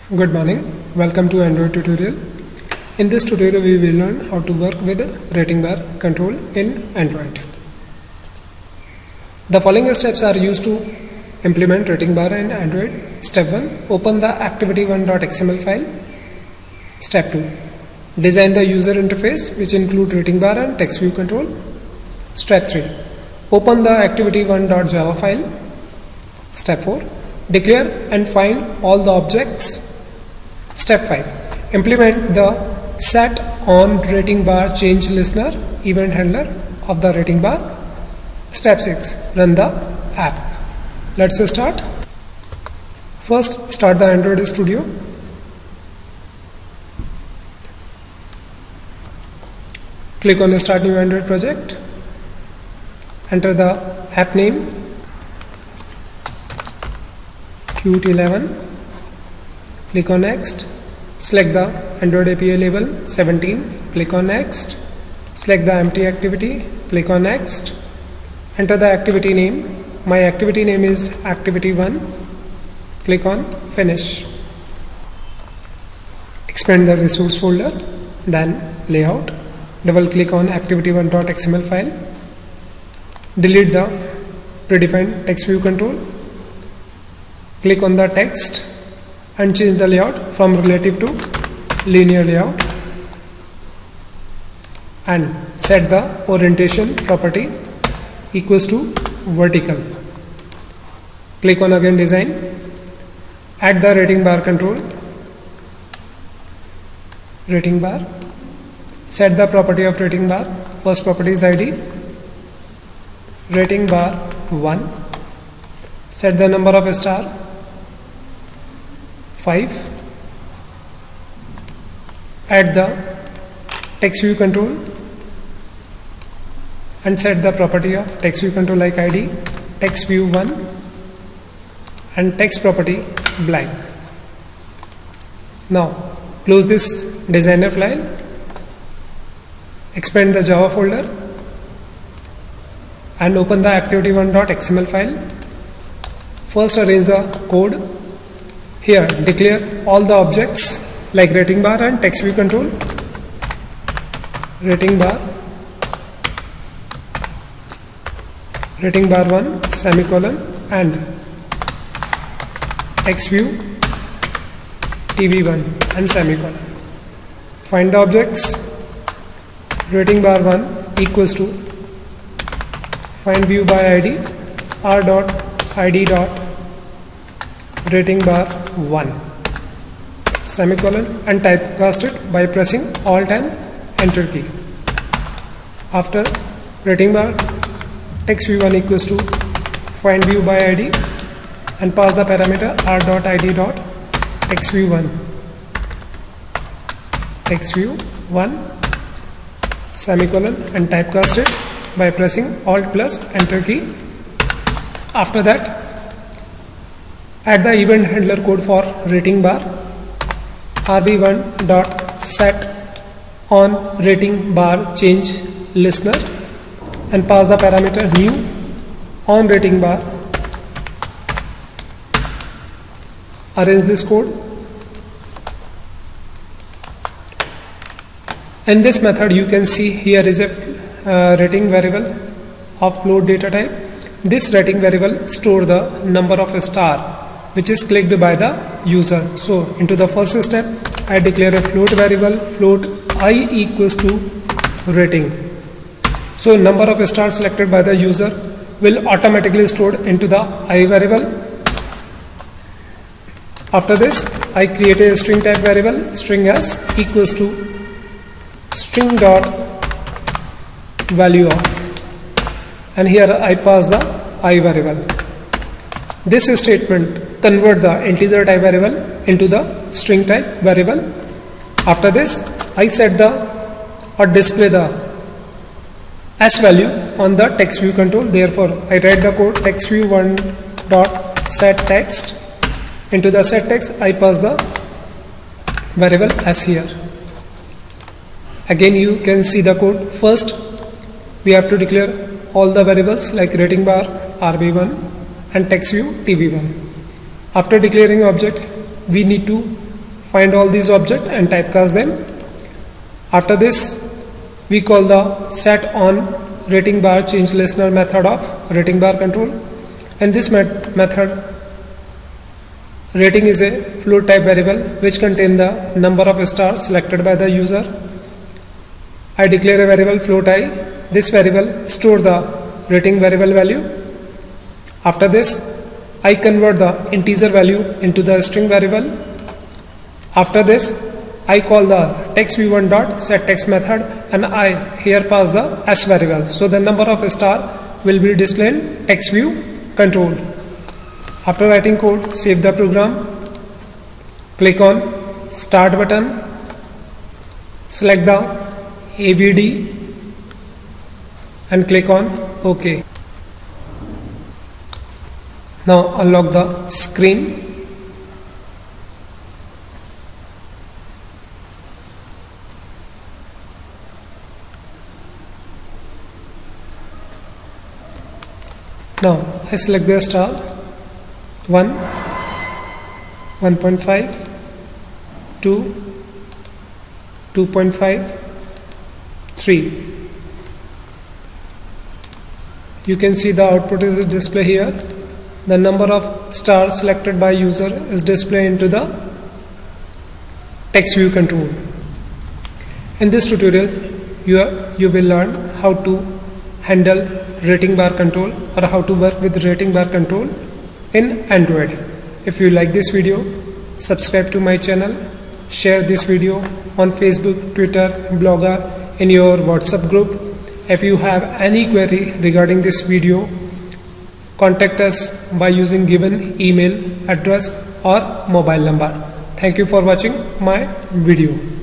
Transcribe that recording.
Good morning. Welcome to Android tutorial. In this tutorial we will learn how to work with rating bar control in Android. The following steps are used to implement rating bar in Android. Step 1. Open the activity1.xml file. Step 2. Design the user interface which include rating bar and text view control. Step 3. Open the activity1.java file. Step 4. Declare and find all the objects. Step 5. Implement the set on rating bar change listener event handler of the rating bar. Step 6. Run the app. Let's start. First, start the Android Studio. Click on Start New Android Project. Enter the app name Qt11. Click on Next. Select the Android API label 17. Click on Next. Select the empty activity. Click on Next. Enter the activity name. My activity name is Activity1. Click on Finish. Expand the resource folder. Then Layout. Double click on activity1.xml file. Delete the predefined text view control. Click on the text and change the layout from relative to linear layout and set the orientation property equals to vertical. Click on again design. Add the rating bar control. Rating bar. Set the property of rating bar. First property is ID. Rating bar 1. Set the number of star 5. Add the text view control and set the property of text view control like ID, text view 1 and text property blank. Now close this designer file. Expand the Java folder and open the activity1.xml file. First arrange the code. Here declare all the objects like rating bar and text view control. Rating bar 1 semicolon and text view tv1 and semicolon. Find the objects. Rating bar 1 equals to find view by id r dot id dot rating bar 1 semicolon and typecast it by pressing alt and enter key. After rating bar text view 1 equals to find view by id and pass the parameter r dot id dot text view 1 semicolon and typecast it by pressing alt plus enter key. After that add the event handler code for rating bar rb1 dot set on rating bar change listener and pass the parameter new on rating bar. Arrange this code. In this method you can see here is a rating variable of float data type. This rating variable store the number of star which is clicked by the user. So into the first step I declare a float variable float I equals to rating. So number of stars selected by the user will automatically stored into the I variable. After this I create a string type variable string s equals to string dot value of, and here I pass the I variable. This statement convert the integer type variable into the string type variable. After this I set the or display the s value on the text view control. Therefore I write the code text view 1 dot set text. Into the set text I pass the variable s here. Again you can see the code. First we have to declare all the variables like rating bar rb1 and text view tv1. After declaring object we need to find all these objects and typecast them. After this, we call the set on rating bar change listener method of rating bar control. And this method rating is a float type variable which contains the number of stars selected by the user. I declare a variable float I. This variable store the rating variable value. After this, I convert the integer value into the string variable. After this, I call the textView1.setText method and I here pass the s variable. So the number of star will be displayed in textView control. After writing code, save the program. Click on Start button. Select the ABD and click on OK. Now unlock the screen. Now I select the star 1, 1.5, 2, 2.5, 3. You can see the output is displayed here. The number of stars selected by user is displayed into the text view control. In this tutorial, you will learn how to handle rating bar control or how to work with rating bar control in Android. If you like this video, subscribe to my channel, share this video on Facebook, Twitter, Blogger, in your WhatsApp group. If you have any query regarding this video, contact us by using given email address or mobile number. Thank you for watching my video.